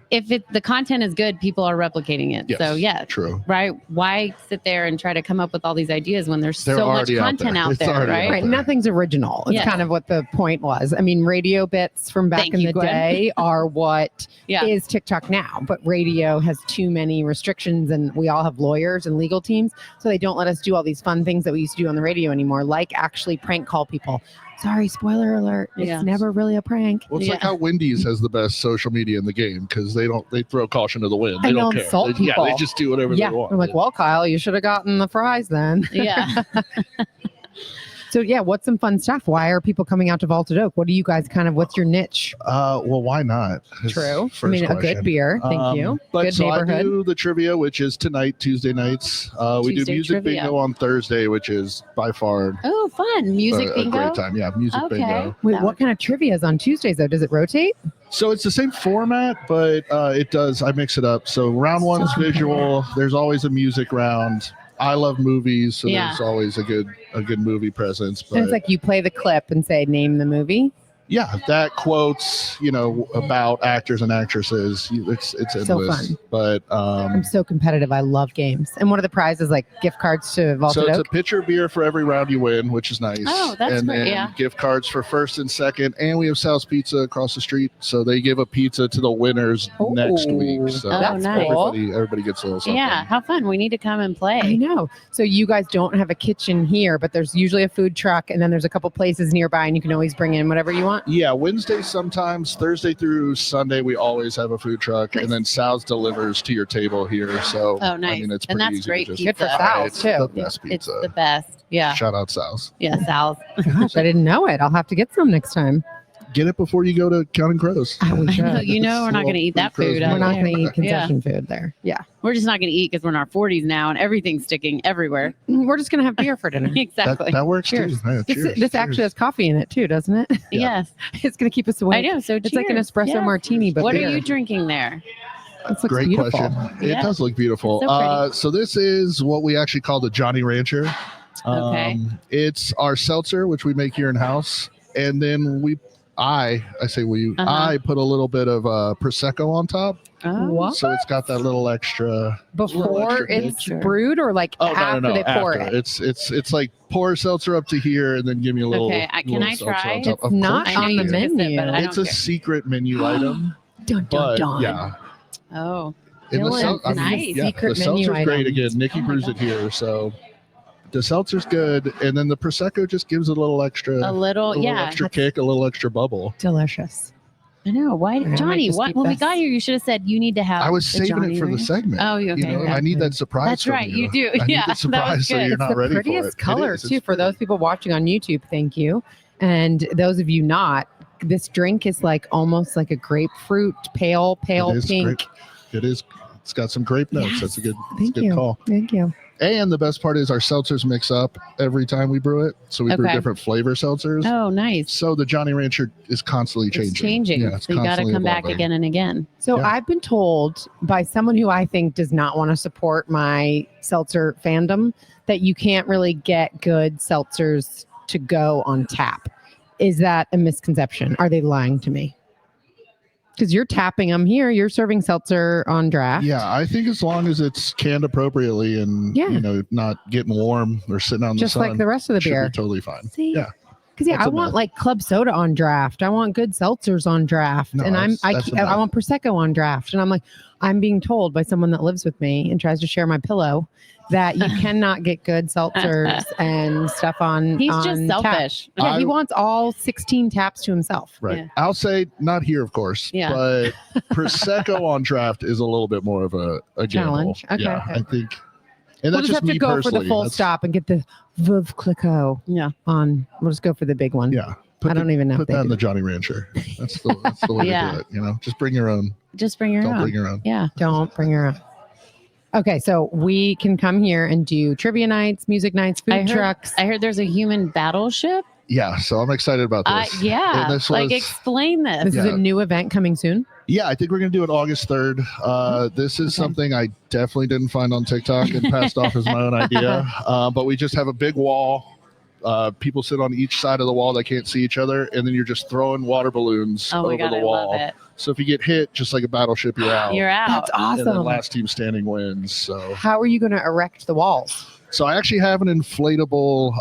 if the content is good, people are replicating it. Yes, So yeah, true. right. Why sit there and try to come up with all these ideas when there's They're so much already out content there. out It's there, already right? out Right, there. nothing's original. It's Yeah. kind of what the point was. I mean, radio bits from back Thank in you, the Gwen. day are what Yeah. is TikTok now, but radio has too many restrictions, and we all have lawyers and legal teams, so they don't let us do all these fun things that we used to do on the radio anymore, like actually prank call people. Sorry, spoiler alert. Yeah. It's never really a prank. Well, it's like Yeah. how Wendy's has the best social media in the game because they throw caution to the wind. They And don't they'll care. insult They people. just do whatever Yeah, they want. I'm like, well, Kyle, you should have gotten the fries then. Yeah. So yeah, what's some fun stuff? Why are people coming out to Vaulted Oak? What do you guys what's your niche? Well, why not? is True. first I mean, a question. good beer. Thank you. But Good so neighborhood. I do the trivia, which is tonight, Tuesday nights. We do Tuesday music trivia. bingo on Thursday, which is by far Oh, fun. Music a bingo. great time. Yeah, music Okay. bingo. Wait, That what kind of trivia is on Tuesdays though? Does it rotate? So it's the same format, but it does. I mix it up. So round one is visual. There's always a music round. I love movies, so Yeah. there's always a good movie presence. And it's But like you play the clip and say, name the movie. yeah, that quotes about actors and actresses. It's So endless. fun. But I'm so competitive. I love games. And one of the prizes like gift cards to so Vaulted it's a Oak. pitcher beer for every round you win, which is nice. Oh, that's and great, then yeah. gift cards for first and second, and we have Sal's Pizza across the street, so they give a pizza to the winners next week. So Oh, that's nice. cool. everybody gets a little something. Yeah. How fun. We need to come and play. I know. So you guys don't have a kitchen here, but there's usually a food truck, and then there's a couple places nearby, and you can always bring in whatever you want. Yeah, Wednesday sometimes, Thursday through Sunday we always have a food truck, Nice. and then Sal's delivers to your table here. So Oh, nice. I mean, it's And pretty that's easy great to just pizza. Good for Sal's, It's too. the best It's pizza. the best. Yeah. Shout out Sal's. Yeah. Sal's. Gosh, I didn't know it. I'll have to get some next time. Get it before you go to Counting Crows. We I should. know, you know, we're not going to eat that food. We're out not there. going to eat concession food there. Yeah. We're just not going to eat because we're in our 40s now and everything's sticking everywhere. We're just going to have beer for dinner. Exactly. That works Cheers. too. Yeah, This actually has coffee in it too, doesn't it? yeah. Yes. It's going to keep us awake. I know. So It's like an cheers. espresso Yeah. martini, but What beer. are you drinking there? This looks Great beautiful. question. Yeah. It does look beautiful. It's so pretty. So this is what we actually call the Johnny Rancher. Okay. It's our seltzer, which we make here in house, and then I say we, Uh-huh. I put a little bit of Prosecco on top, Oh. What? so it's got that little extra. Before extra it's kick. brewed or like Oh after no, they pour after. it? It's like pour seltzer up to here, and then give me a little. Okay, can little I seltzer try? on top. It's Of not course I know on you the you can. just said, menu. but I It's don't a care. secret menu item, Dun, dun, but dun. yeah. Oh. And the Dylan, I this mean, is a yeah, secret the menu seltzer's great item. again. Nikki Oh my brews it here, so the seltzer's good, and then the prosecco just gives it a little extra, A little, yeah. extra kick, a little extra bubble. Delicious. I know. Why, I might Johnny? just What? keep When we this. got here, you should have said you need to have. I was the saving Johnny it for the Rancher. segment. Oh, okay. You know, yeah. I need that surprise. That's from right. You do. I need Yeah, the that was surprise, so good. you're It's not the ready for prettiest it. It color is. too It's for those people watching on YouTube. Thank you. And those of you not, this drink is like almost like a grapefruit, pale It is pink. grape- It is. It's got some grape notes. Yes. That's a good. Thank good you. call. Thank you. And the best part is our seltzers mix up every time we brew it. So we brew Okay. different flavor seltzers. Oh, nice. So the Johnny Rancher is constantly changing. It's changing. Yeah, it's So you got to constantly come back evolving. again and again. So Yeah. I've been told by someone who I think does not want to support my seltzer fandom that you can't really get good seltzers to go on tap. Is that a misconception? Are they lying to me? Because you're tapping them here. You're serving seltzer on draft. Yeah, I think as long as it's canned appropriately and Yeah. not getting warm or sitting out in Just the sun, like the rest of the should beer. be totally fine. See? Yeah. Because That's I a want myth. like club soda on draft. I want good seltzers on draft, No, and that's a myth. I want prosecco on draft. And I'm like, I'm being told by someone that lives with me and tries to share my pillow that you cannot get good seltzers and stuff on. He's on just tap. selfish. Yeah, he I- wants all 16 taps to himself. Right. Yeah. I'll say not here, of course. Yeah. But prosecco on draft is a little bit more of a gamble. Challenge. Okay, Yeah, okay. I think. And We'll that's just have me to go for personally. the full That's- stop and get the Veuve Clicquot Yeah. on. We'll just go for the big one. Yeah. I don't even know if Put they that in do. the Johnny Rancher. That's the way Yeah. to do it. Just bring your own. Just bring your Don't own. bring your own. Yeah. Don't bring her up. Okay, so we can come here and do trivia nights, music nights, food trucks. I heard there's a human battleship. Yeah. So I'm excited about this. Yeah. And this Like, was- explain this. This is Yeah. a new event coming soon. Yeah, I think we're going to do it August 3rd. This is Okay. something I definitely didn't find on TikTok and passed off as my own idea. But we just have a big wall People sit on each side of the wall that can't see each other, and then you're just throwing water balloons Oh my over God, the I wall. love it. So if you get hit, just like a battleship, you're out. You're out. That's And then awesome. last team standing wins. So How are you going to erect the walls? I actually have an inflatable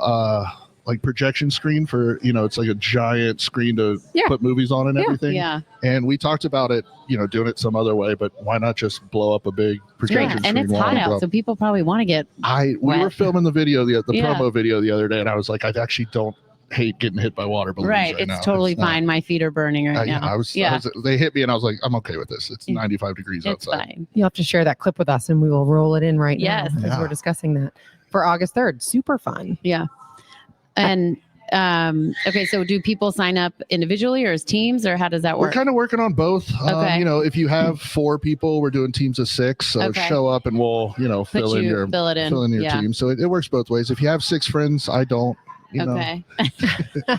like projection screen for, it's like a giant screen to put movies on and everything. Yeah. And we talked about it, doing it some other way, but why not just blow up a big projection screen? And it's hot out, so people probably want to get we wet. were filming the video, the promo video the other day, and I was like, I actually don't hate getting hit by water balloons right it's now. totally fine. My feet are burning right now. They hit me and I was like, I'm okay with this. It's 95 degrees it's outside. Fine. You'll have to share that clip with us and we will roll it in right now Yes. as we're discussing that for August 3rd. Super fun. Yeah. And okay, so do people sign up individually or as teams, or how does that work? We're kind of working on both. Okay. If you have 4 people, we're doing teams of 6. So show up and we'll, fill in your team. So it works both ways. If you have 6 friends, I don't. Okay.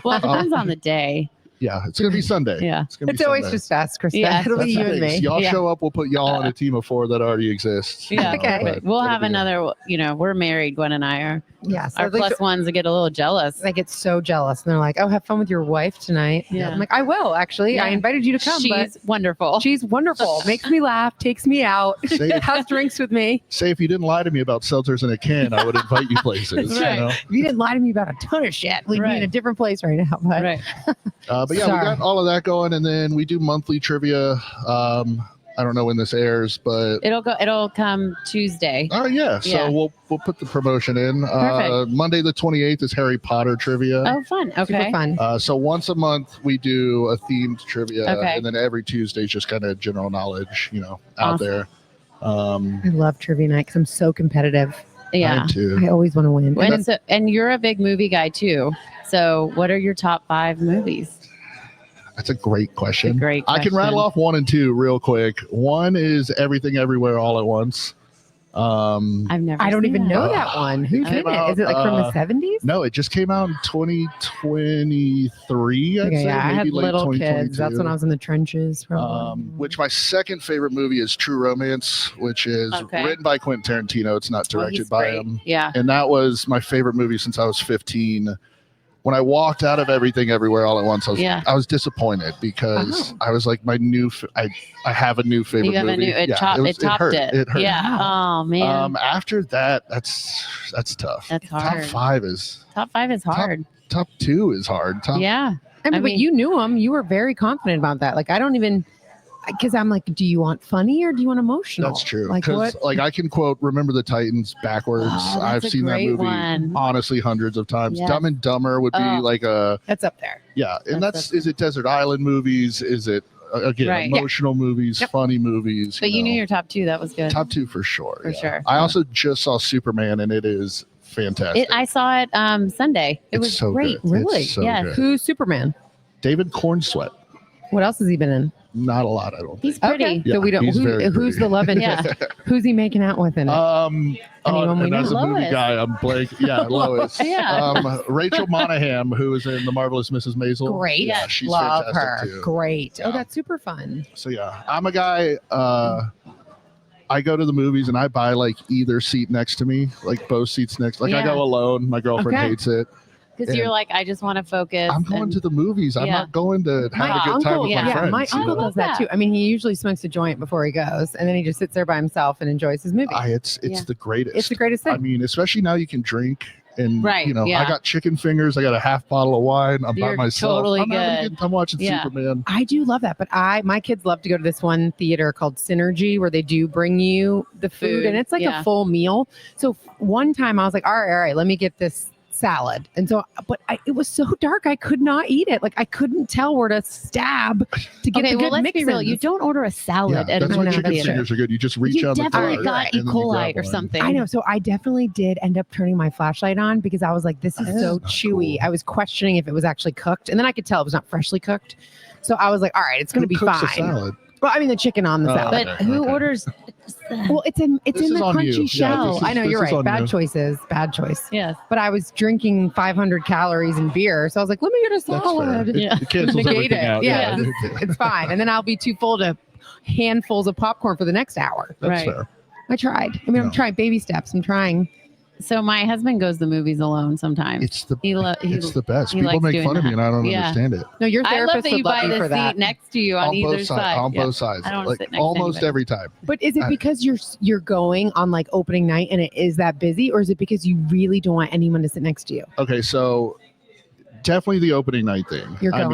Well, it depends on the day. Yeah, it's gonna be Sunday. Yeah, it's always just us, Krista. Yeah, it'll be you and me. Y'all show up, we'll put y'all on a team of 4 that already exists. Yeah, okay. We'll have another. We're married. Gwen and I are. Yes, our plus ones get a little jealous. They get so jealous, and they're like, "Oh, have fun with your wife tonight." Yeah, I'm like, "I will actually. Yeah. I invited you to come." She's wonderful. She's wonderful. Makes me laugh. Takes me out. Has drinks with me. Say if you didn't lie to me about seltzers in a can, I would invite you places. Right. If you didn't lie to me about a ton of shit, we'd be in a different place right now. But, but yeah, we got all of that going, and then we do monthly trivia. I don't know when this airs, but it'll come Tuesday. Oh yeah. So we'll put the promotion in. Monday the 28th is Harry Potter trivia. Oh, fun. Okay. Super fun. So once a month we do a themed trivia, and then every Tuesday is just kind of general knowledge, out there. I love trivia night because I'm so competitive. Yeah. I too. I always want to win. And you're a big movie guy too. So what are your top 5 movies? That's a great question. Great question. I can rattle off 1 and 2 real quick. 1 is Everything Everywhere All at Once. I've never. I don't seen even that. know that one. Who's in it? Is it like from the 70s? No, it just came out in 2023. I'd say. I had maybe late little kids. 2022. That's when I was in the trenches. Which my second favorite movie is True Romance, which is written by Quentin Tarantino. It's not directed by him. Yeah. And that was my favorite movie since I was 15. When I walked out of Everything Everywhere All at Once, I was disappointed because I was like, I have a new favorite you have movie. It topped it. It hurt. Yeah. Oh man. After that, that's tough. That's hard. Top 5 is hard. Top 2 is hard. Yeah. I mean, but you knew him. You were very confident about that. Like, I don't even, because I'm like, do you want funny or do you want emotional? That's true. Like what? Like I can quote Remember the Titans backwards. I've seen that movie honestly hundreds of times. Yes. Dumb and Dumber would be like a. That's up there. Yeah, and is it desert island movies? Is it emotional movies, funny movies? But you knew your top 2. That was good. Top 2 for sure. For sure. I also just saw Superman, and it is fantastic. I saw it Sunday. It was so great. Good. Really? So good. Who's Superman? David Cornsweet. What else has he been in? Not a lot, I don't think. He's pretty. Okay. So we don't. Who's the love interest? Who's he making out with in it? And as a movie guy, I'm blank. Yeah, Lois. Yeah. Rachel Monaghan, who is in The Marvelous Mrs. Maisel. Great. Yeah, she's love fantastic her. too. Great. Yeah. Oh, that's super fun. So yeah, I'm a guy. I go to the movies and I buy like either seat next to me, like both seats next. Like I go alone. My girlfriend hates it. Because you're like, I just want to focus. I'm going to the movies. I'm not going to have a good time with my friends. My uncle does that too. I mean, he usually smokes a joint before he goes, and then he just sits there by himself and enjoys his movie. It's the greatest. It's the greatest thing. I mean, especially now you can drink. And I got chicken fingers. I got a half bottle of wine. I'm by myself. Totally I'm watching Superman. I do love that, but my kids love to go to this one theater called Synergy where they do bring you the food and it's like a full meal. So one time I was like, all right, let me get this salad. And so, it was so dark, I could not eat it. Like I couldn't tell where to stab to get the good let's be real. mix-ins. You don't order a salad at a that's why movie chicken theater. fingers are good. You just reach on the definitely got E. coli or something. I know. So I definitely did end up turning my flashlight on because I was like, this is so chewy. Cool. I was questioning if it was actually cooked. And then I could tell it was not freshly cooked. So I was like, all right, it's going to be fine. A salad? Well, I mean the chicken on the salad. But who orders? Well, it's in the crunchy shell. I know you're right. Bad choices. Bad choice. Yes. But I was drinking 500 calories in beer, so I was like, let me get a salad. It cancels everything out. Yeah, it's fine. And then I'll be too full to handfuls of popcorn for the next hour. That's fair. I tried. I mean, I'm trying baby steps. I'm trying. So my husband goes to the movies alone sometimes. It's the it's the best. he People likes make doing fun of me, and I don't Yeah. understand it. No, your I love therapist that would you love buy you the for seat that. next to you on either side. On Yeah. both sides. I don't wanna Like sit next to almost anybody. every time. But is it because you're going on like opening night and it is that busy, or is it because you really don't want anyone to sit next to you? Okay, so definitely the opening night thing. You're going?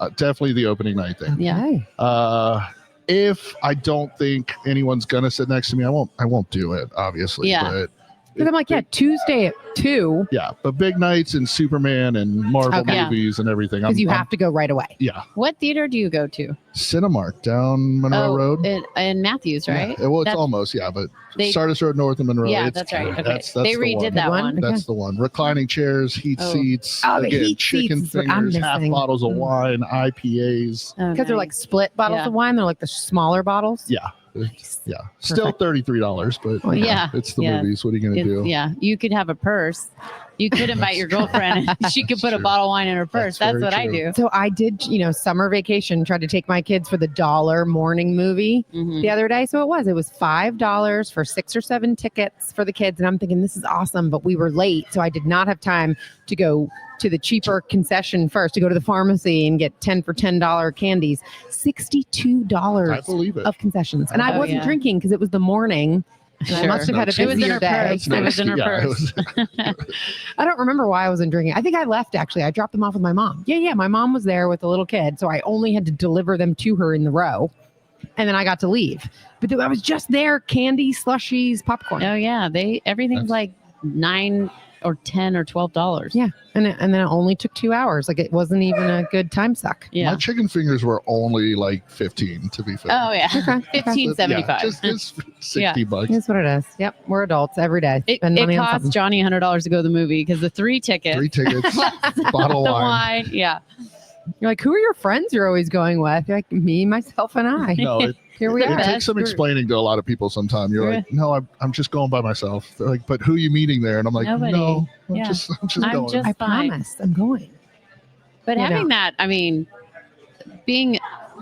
I mean, definitely the opening night thing. Yeah. Okay. If I don't think anyone's gonna sit next to me, I won't do it, obviously. Yeah. But Because I'm like, yeah, Tuesday at 2, yeah, but big nights and Superman and Marvel Okay. movies and everything. because you have to go right away. Yeah, What theater do you go to? Cinemark down Monroe Road. In Matthews, right? Yeah, well, it's That's- almost but they- Sardis Road north of Monroe. Yeah, it's that's right. good. Okay. That's They the redid one. that One? one. Okay. That's the one. Reclining chairs, heat Oh. seats. Oh, the again, heat chicken seats is what I'm fingers, half missing. bottles of wine, IPAs. Oh, Because they're like nice. split bottles Yeah. of wine. They're like the smaller bottles. Yeah, Nice. yeah. Still $33, but Well, yeah. it's the Yeah. movies. What are you gonna do? Yeah, you could have a purse. You could invite your girlfriend and she could put a True. bottle of wine in her purse. That's That's very what I true. do. So I did, summer vacation, tried to take my kids for the $1 morning movie Mhm. the other day. So it was $5 for 6 or 7 tickets for the kids. And I'm thinking, this is awesome. But we were late. So I did not have time to go to the cheaper concession first, to go to the pharmacy and get 10 for $10 candies. $62 I believe it. of concessions. And I Oh, wasn't yeah. drinking because it was the morning. And I must have had a It was in busier her day. purse. It was in her Yeah, it purse. I don't remember why I wasn't drinking. I think I left actually. I dropped them off with my mom. Yeah. My mom was there with the little kid. So I only had to deliver them to her in the row. And then I got to leave. But I was just there, candy, slushies, popcorn. Oh yeah, everything's That's- like $9 or $10 or $12. Yeah. And then it only took 2 hours. Like it wasn't even a good time suck. Yeah. My chicken fingers were only like 15, to be fair. Oh yeah. Okay. $15.75. Yeah, just it's $60. That's what it is. Yep. We're adults every day. It Spend money on cost something. Johnny $100 to go to the movie because the 3 tickets, 3 tickets, bottle the of wine. wine. Yeah. You're like, who are your friends you're always going with? You're like, me, myself, and I. No, it, Here we it are. takes some explaining to a lot of people sometimes. You're like, no, I'm just going by myself. They're like, but who are you meeting there? And I'm like, Nobody. no, I'm Yeah. just I'm going. just- I fine. promise. I'm going. But You having know. that, I mean, being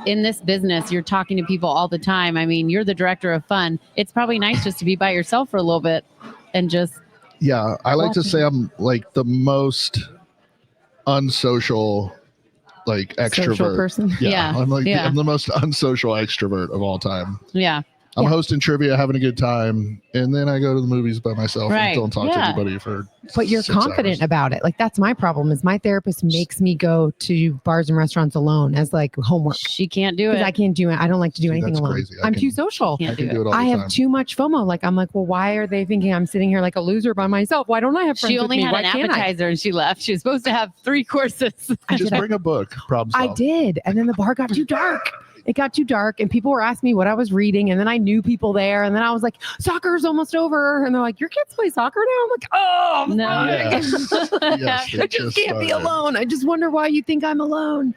in this business, you're talking to people all the time. I mean, you're the director of fun. It's probably nice just to be by yourself for a little bit and just Yeah, I like to Walking. say I'm like the most unsocial, like Social extrovert. person. Yeah, I'm like yeah. I'm the most unsocial extrovert of all time. yeah. I'm Yeah. hosting trivia, having a good time, and then I go to the movies by myself Right, and don't talk to yeah. anybody for. But you're 6 confident hours. about it. Like that's my problem is my therapist makes me go to bars and restaurants alone as like homework. She can't do Because it. I can't do it. I don't like to do See, anything that's alone. crazy. I I'm can- too social. Can't I can do do it. it all I the have time. too much FOMO. Like I'm like, well, why are they thinking I'm sitting here like a loser by myself? Why don't I have friends She with only me? had Why an can't I? appetizer and she left. She was supposed to have 3 courses. Just bring a book. Problem I solved. did. And then the bar got too dark. It got too dark and people were asking me what I was reading. And then I knew people there. And then I was like, soccer's almost over. And they're like, your kids play soccer now? I'm like, oh, No. Yes. Yes, I it just can't be started. alone. I just wonder why you think I'm alone.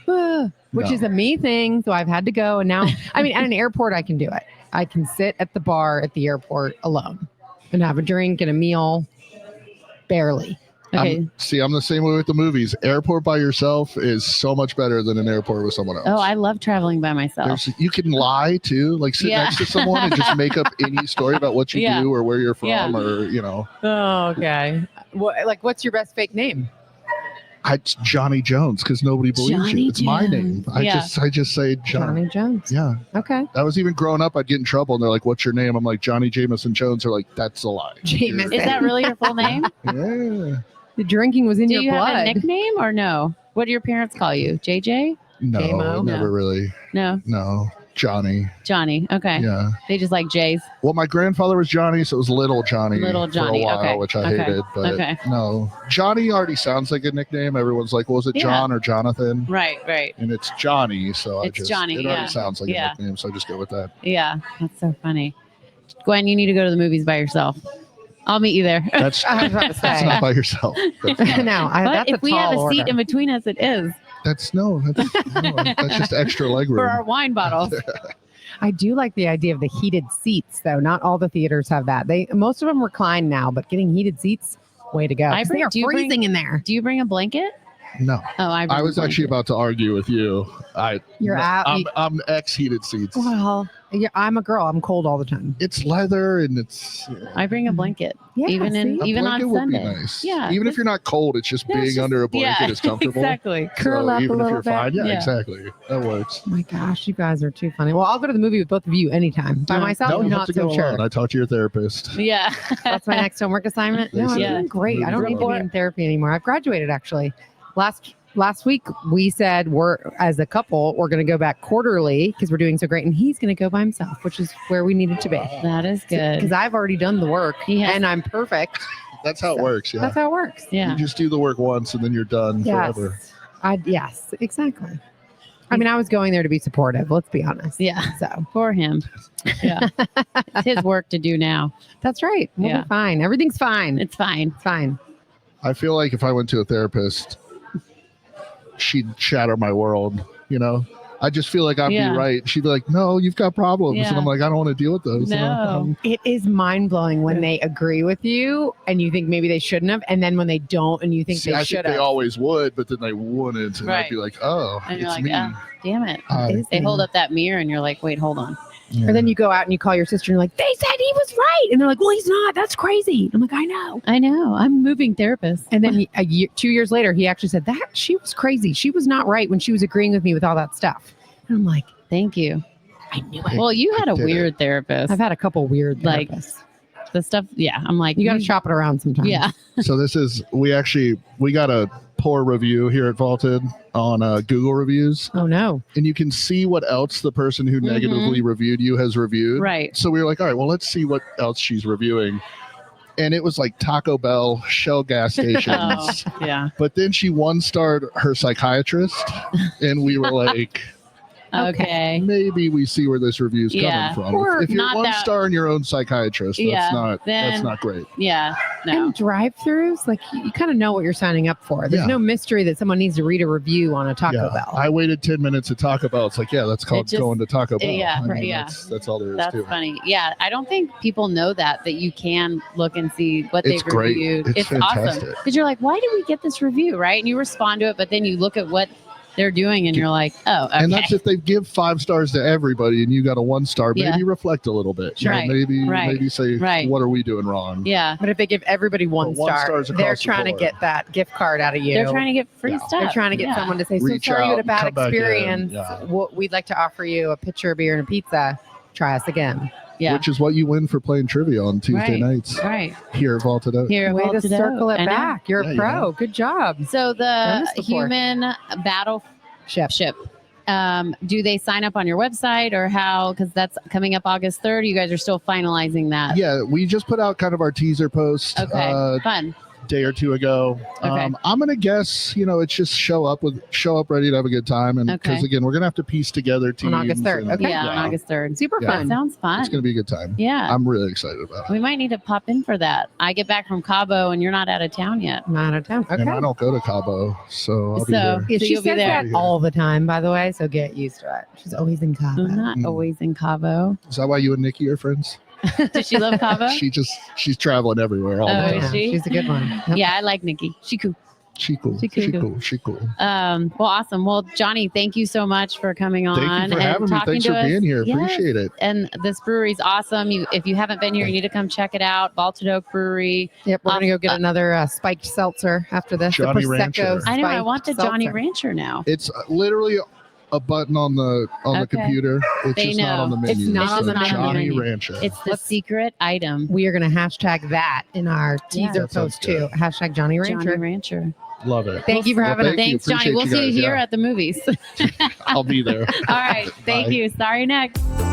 Which No. is a me thing. So I've had to go. And now, I mean, at an airport, I can do it. I can sit at the bar at the airport alone and have a drink and a meal. Barely. Okay. I'm the same way with the movies. Airport by yourself is so much better than an airport with someone else. Oh, I love traveling by myself. You can lie too, like sit Yeah. next to someone and just make up any story about what you Yeah. do or where you're from Yeah. or Oh, okay. What's your best fake name? it's Johnny Jones because nobody believes Johnny you. It's my name. Jones. Yeah. I just say Johnny. Johnny Jones. Yeah, Okay. I was even growing up. I'd get in trouble and they're like, "What's your name?" I'm like Johnny Jameson Jones. They're like, "That's a lie." Jameson. Is that really your full name? Yeah. The drinking was in Do your you blood. have a nickname or no? What do your parents call you? JJ? No, J-Mo? never No. really. No, No, Johnny. Johnny. Okay. Yeah. They just like J's. Well, my grandfather was Johnny, so it was Little Johnny. Little Johnny, for a while, okay, which I okay, hated. But okay. no, Johnny already sounds like a nickname. Everyone's like, "Was it Yeah. John or Jonathan?" Right, right. And it's Johnny, so It's Johnny, It already yeah. sounds like Yeah. a nickname, so I just go with that. Yeah, that's so funny. Gwen, you need to go to the movies by yourself. I'll meet you there. That's I was about to that's say. not by yourself. That's not- No, But that's if a we tall have a seat order. in between us, it is that's just extra leg for our room. wine bottles. I do like the idea of the heated seats, though. Not all the theaters have that. Most of them recline now, but getting heated seats, way to go. 'Cause they are do you freezing in there. Do you bring a blanket? No. Oh, I was actually about to argue with you. You're out. I'm ex heated seats. Well, yeah, I'm a girl. I'm cold all the time. It's leather and it's. I bring a blanket. Yeah, even see? even on blanket would Sunday. be nice. Yeah. Even if you're not cold, it's just No, it's being just- under a blanket is comfortable. Exactly. Curl up a even if little you're bit. fine, yeah, Yeah. exactly. That works. Oh my gosh, you guys are too funny. Well, I'll go to the movie with both of you anytime. By No. myself, No, I'm you have not to so go sure. alone. I talked to your therapist. Yeah. That's my next homework assignment. No, I'm Yeah. doing great. I don't need to be Report. in therapy anymore. I've graduated actually. Last week we said we're as a couple we're going to go back quarterly because we're doing so great, and he's going to go by himself, which is where we needed to be. That is good. Because I've already done the work and I'm perfect. That's how it works. Yeah. That's how it works. Yeah. You just do the work once and then you're done forever. Yes, exactly. I mean, I was going there to be supportive. Let's be honest. Yeah. So For him. Yeah. It's his work to do now. that's right. We'll Yeah. be fine. Everything's fine. It's fine. It's fine. I feel like if I went to a therapist, she'd shatter my world, you know? I just feel like I'd Yeah. be right. She'd be like, no, you've got problems. Yeah. And I'm like, I don't want to deal with those. you know? No. It is mind blowing when they agree with you and you think maybe they shouldn't have, and then when they don't and you think See, they I should think they have. always would, but then they wouldn't. And I'd Right. be like, oh, And you're it's like, me. oh, damn it. Hi. They hold up that mirror and you're like, wait, hold on. Yeah. Or then you go out and you call your sister and you're like, they said he was right. And they're like, well, he's not. That's crazy. I'm like, I know. I know. I'm a moving therapist. And then 2 years later, he actually said that she was crazy. She was not right when she was agreeing with me with all that stuff. And I'm like, Thank you. I knew it. Well, you had a did it. weird therapist. I've had a couple weird Like, therapists. the stuff. Yeah. I'm like, You got to shop it around sometimes. Yeah. So we got a poor review here at Vaulted on Google reviews, Oh, no. and you can see what else the person who negatively reviewed you has reviewed. Right. So we were like, all right, well, let's see what else she's reviewing. And it was like Taco Bell, Shell gas stations. Oh, yeah. But then she one-starred her psychiatrist, and we were like, Okay. maybe we see where this review's Yeah. coming from. Or if you're not one that- star in your own psychiatrist, Yeah, that's then- not great. Yeah. No. And drive-throughs, like you kind of know what you're signing up for. There's Yeah. no mystery that someone needs to read a review on a Taco Bell. I waited 10 minutes at Taco Bell. It's like, yeah, that's called just- going to Taco Bell. yeah, I mean, right, yeah. That's all there is That's to it. funny. Yeah. I don't think people know that you can look and see what It's they've great. reviewed. It's awesome. fantastic. Because you're like, why did we get this review? Right. And you respond to it, but then you look at what they're doing and you're like, oh, okay. And that's if they give 5 stars to everybody and you got a 1 star, maybe Yeah. reflect a little bit. You know, Right, maybe right, maybe say, right. what are we doing wrong? Yeah. But if they give everybody one Well, 1 star, star's they're across the trying to board. get that gift card out of you. They're trying to get free Yeah. stuff. They're trying to get Yeah. someone to say, so Reach sorry you out, had a bad come back in. experience. Yeah. We'd like to offer you a pitcher of beer and a pizza. Try us again. Yeah. Which is what you win for playing trivia on Tuesday Right. nights Right. here at Vaulted Oak. Here. Way to Vaulted Oak. circle it I know. back. You're Yeah, a you pro. know. Good job. So Done the this before. human battleship, Ship. do they sign up on your website or how? Because that's coming up August 3rd. You guys are still finalizing that. Yeah, we just put out kind of our teaser post Okay. Fun. day or two ago. Okay. I'm gonna guess, it's just show up ready to have a good time, and because Okay. again, we're gonna have to piece together teams On August 3rd. and- Okay. Yeah, on August 3rd. Super Yeah. That fun. sounds fun. It's gonna be a good time. Yeah. I'm really excited about it. We might need to pop in for that. I get back from Cabo and you're not out of town yet. I'm out of town. Okay. And I don't go to Cabo, so I'll be So- there. Yeah, So she you'll be says there. that all the time, by the way, so get used to it. She's always in Cabo. I'm not Mm. always in Cabo. Is that why you and Nikki are friends? Does she love Cabo? She's traveling everywhere all Oh, the is time. she? She's a good one. Yep. Yeah, I like Nikki. She cool. She cool. She She cool. cool. She cool. Well, awesome. Well, Johnny, thank you so much for coming on Thank you for and having me. talking Thanks to for us. being here. Yes. Appreciate it. And this brewery's awesome. If you haven't been here, you need to come check it out. Vaulted Oak Brewery. Yep, we're gonna go get another spiked seltzer after this. Johnny the Prosecco Rancher. I know. I spiked want the Johnny seltzer. Rancher now. It's literally a button on the Okay. computer. It's They just not on the know. menu. It's not on the menu. Johnny menu. Rancher. It's the secret item. We are gonna hashtag that in our Yeah. teaser That sounds post too. good. Hashtag Johnny Rancher. Johnny Rancher. Love it. Thank you for Well, having us. thank you. Thanks, Johnny. Appreciate We'll you see you guys. here Yeah. at the movies. I'll be there. All right. Thank Bye. you. Sorry, next.